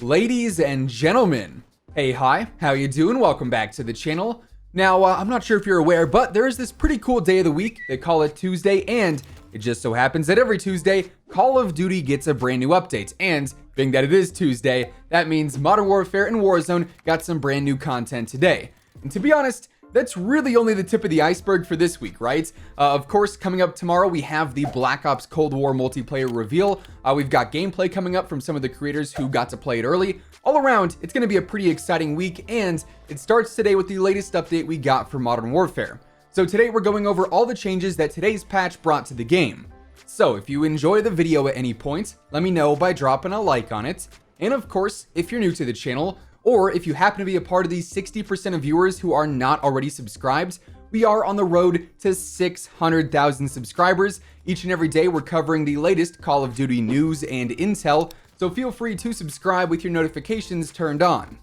Ladies and gentlemen, hey, hi, how you doing? Welcome back to the channel. Now, I'm not sure if you're aware, but there is this pretty cool day of the week. They call it Tuesday, and it just so happens that every Tuesday, Call of Duty gets a brand new update. And being that it is Tuesday, that means Modern Warfare and Warzone got some brand new content today. And to be honest, that's really only the tip of the iceberg for this week, right? Of course, coming up tomorrow, we have the Black Ops Cold War multiplayer reveal. We've got gameplay coming up from some of the creators who got to play it early. All around, it's going to be a pretty exciting week, and it starts today with the latest update we got for Modern Warfare. So today we're going over all the changes that today's patch brought to the game. So if you enjoy the video at any point, let me know by dropping a like on it. And of course, if you're new to the channel, or if you happen to be a part of the 60% of viewers who are not already subscribed, we are on the road to 600,000 subscribers. Each and every day we're covering the latest Call of Duty news and intel, so feel free to subscribe with your notifications turned on.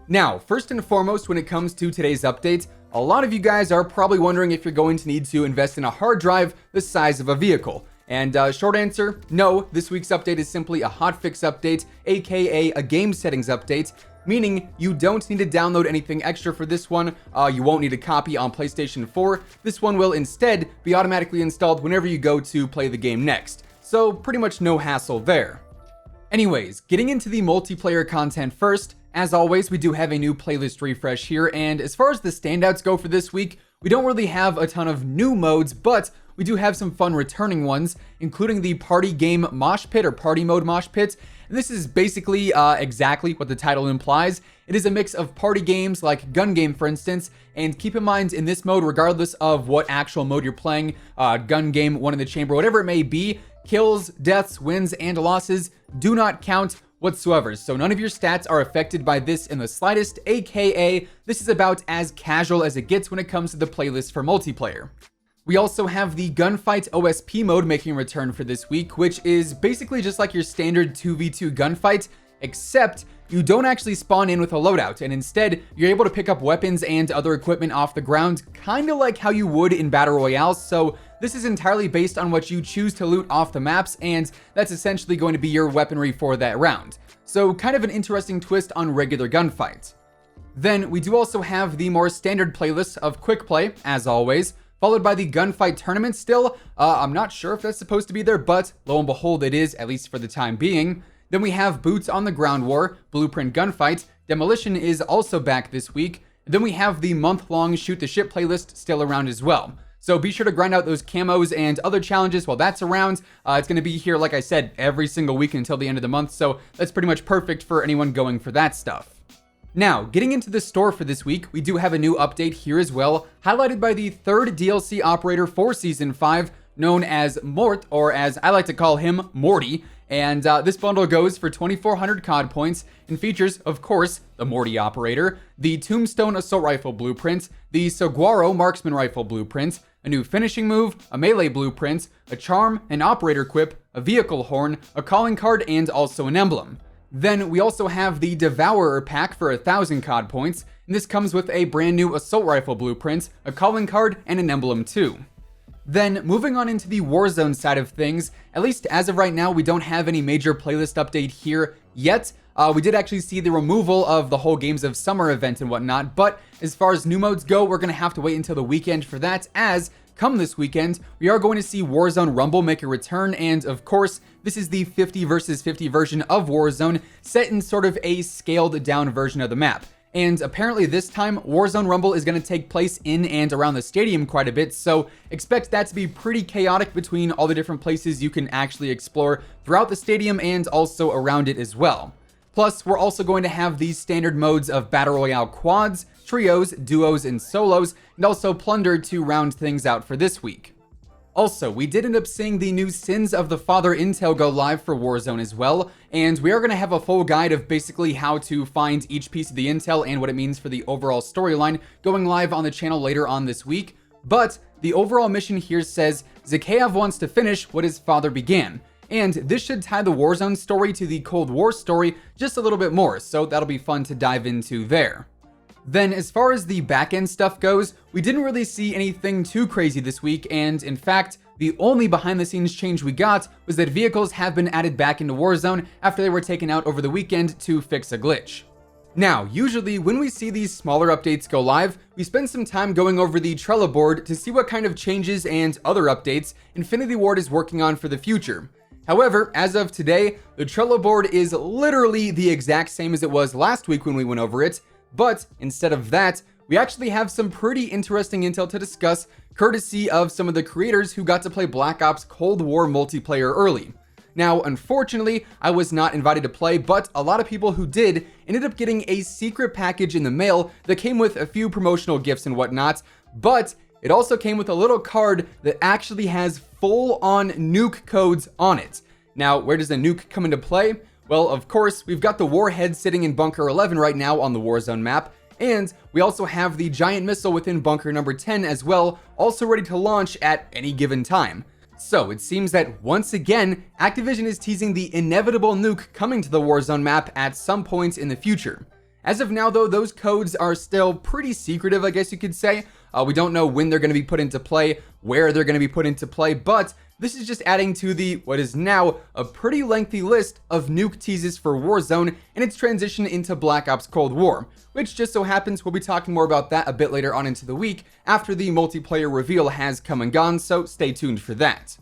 Now, first and foremost, when it comes to today's update, a lot of you guys are probably wondering if you're going to need to invest in a hard drive the size of a vehicle. And short answer, no, this week's update is simply a hotfix update, aka a game settings update, meaning you don't need to download anything extra for this one. You won't need a copy on PlayStation 4. This one will instead be automatically installed whenever you go to play the game next. So pretty much no hassle there. Anyways, getting into the multiplayer content first, as always, we do have a new playlist refresh here, and as far as the standouts go for this week, we don't really have a ton of new modes, but we do have some fun returning ones, including the party game mosh pit or party mode mosh pit. And this is basically exactly what the title implies. It is a mix of party games like gun game, for instance, and keep in mind in this mode, regardless of what actual mode you're playing, gun game, one in the chamber, whatever it may be, kills, deaths, wins, and losses do not count whatsoever. So none of your stats are affected by this in the slightest, aka this is about as casual as it gets when it comes to the playlist for multiplayer. We also have the Gunfight OSP mode making a return for this week, which is basically just like your standard 2v2 gunfight, except you don't actually spawn in with a loadout, and instead you're able to pick up weapons and other equipment off the ground, kind of like how you would in Battle Royale. So this is entirely based on what you choose to loot off the maps, and that's essentially going to be your weaponry for that round. So kind of an interesting twist on regular gunfights. Then we do also have the more standard playlist of quick play, as always, followed by the gunfight tournament still. I'm not sure if that's supposed to be there, but lo and behold, it is, at least for the time being. Then we have Boots on the Ground War, Blueprint Gunfight, Demolition is also back this week. Then we have the month-long Shoot the Ship playlist still around as well. So be sure to grind out those camos and other challenges while that's around. It's going to be here, like I said, every single week until the end of the month, so that's pretty much perfect for anyone going for that stuff. Now, getting into the store for this week, we do have a new update here as well, highlighted by the third DLC operator for Season 5, known as Morte, or as I like to call him, Morty. And this bundle goes for 2,400 COD points and features, of course, the Morty operator, the Tombstone Assault Rifle blueprint, the Saguaro Marksman Rifle blueprint, a new finishing move, a melee blueprint, a charm, an operator quip, a vehicle horn, a calling card, and also an emblem. Then we also have the Devourer pack for 1,000 COD points, and this comes with a brand new assault rifle blueprint, a calling card, and an emblem too. Then moving on into the Warzone side of things, at least as of right now, we don't have any major playlist update here yet. We did actually see the removal of the whole Games of Summer event and whatnot, but as far as new modes go, we're going to have to wait until the weekend for that, as come this weekend, we are going to see Warzone Rumble make a return, and of course, this is the 50 versus 50 version of Warzone, set in sort of a scaled down version of the map. And apparently this time, Warzone Rumble is going to take place in and around the stadium quite a bit, so expect that to be pretty chaotic between all the different places you can actually explore throughout the stadium and also around it as well. Plus, we're also going to have these standard modes of Battle Royale quads, trios, duos, and solos, and also Plunder to round things out for this week. Also, we did end up seeing the new Sins of the Father intel go live for Warzone as well, and we are going to have a full guide of basically how to find each piece of the intel and what it means for the overall storyline going live on the channel later on this week. But the overall mission here says Zakhaev wants to finish what his father began. And this should tie the Warzone story to the Cold War story just a little bit more, so that'll be fun to dive into there. Then as far as the backend stuff goes, we didn't really see anything too crazy this week, and in fact, the only behind the scenes change we got was that vehicles have been added back into Warzone after they were taken out over the weekend to fix a glitch. Now, usually when we see these smaller updates go live, we spend some time going over the Trello board to see what kind of changes and other updates Infinity Ward is working on for the future. However, as of today, the Trello board is literally the exact same as it was last week when we went over it, but instead of that, we actually have some pretty interesting intel to discuss, courtesy of some of the creators who got to play Black Ops Cold War multiplayer early. Now, unfortunately, I was not invited to play, but a lot of people who did ended up getting a secret package in the mail that came with a few promotional gifts and whatnot, but it also came with a little card that actually has full-on nuke codes on it. Now, where does the nuke come into play? Well, of course, we've got the warhead sitting in Bunker 11 right now on the Warzone map, and we also have the giant missile within Bunker number 10 as well, also ready to launch at any given time. So it seems that once again, Activision is teasing the inevitable nuke coming to the Warzone map at some point in the future. As of now though, those codes are still pretty secretive, I guess you could say. We don't know when they're going to be put into play, where they're going to be put into play, but this is just adding to the, what is now, a pretty lengthy list of nuke teases for Warzone and its transition into Black Ops Cold War, which just so happens we'll be talking more about that a bit later on into the week after the multiplayer reveal has come and gone, so stay tuned for that.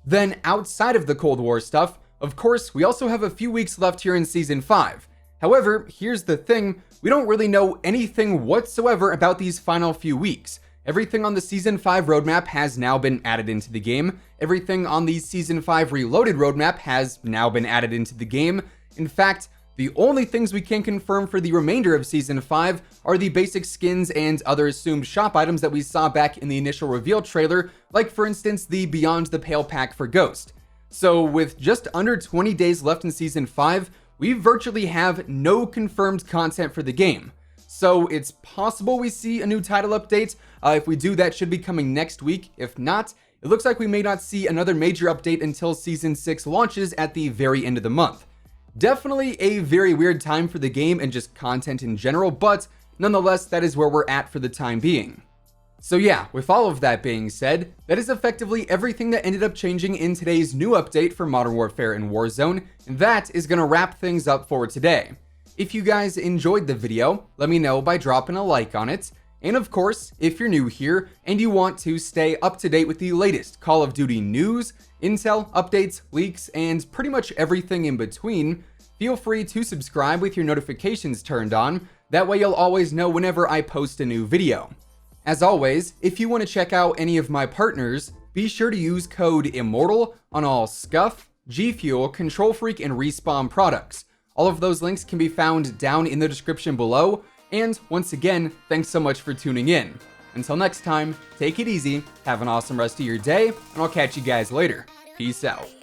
Then outside of the Cold War stuff, of course, we also have a few weeks left here in Season 5. However, here's the thing, we don't really know anything whatsoever about these final few weeks. Everything on the Season 5 roadmap has now been added into the game. Everything on the Season 5 Reloaded roadmap has now been added into the game. In fact, the only things we can confirm for the remainder of Season 5 are the basic skins and other assumed shop items that we saw back in the initial reveal trailer, like for instance the Beyond the Pale pack for Ghost. So with just under 20 days left in Season 5, we virtually have no confirmed content for the game. So it's possible we see a new title update. If we do, that should be coming next week. If not, it looks like we may not see another major update until Season 6 launches at the very end of the month. Definitely a very weird time for the game and just content in general, but nonetheless, that is where we're at for the time being. So yeah, with all of that being said, that is effectively everything that ended up changing in today's new update for Modern Warfare and Warzone, and that is going to wrap things up for today. If you guys enjoyed the video, let me know by dropping a like on it, and of course, if you're new here and you want to stay up to date with the latest Call of Duty news, intel, updates, leaks, and pretty much everything in between, feel free to subscribe with your notifications turned on, that way you'll always know whenever I post a new video. As always, if you want to check out any of my partners, be sure to use code IMMORTAL on all Scuff, G Fuel, Control Freak, and Respawn products. All of those links can be found down in the description below, and once again, thanks so much for tuning in. Until next time, take it easy, have an awesome rest of your day, and I'll catch you guys later. Peace out.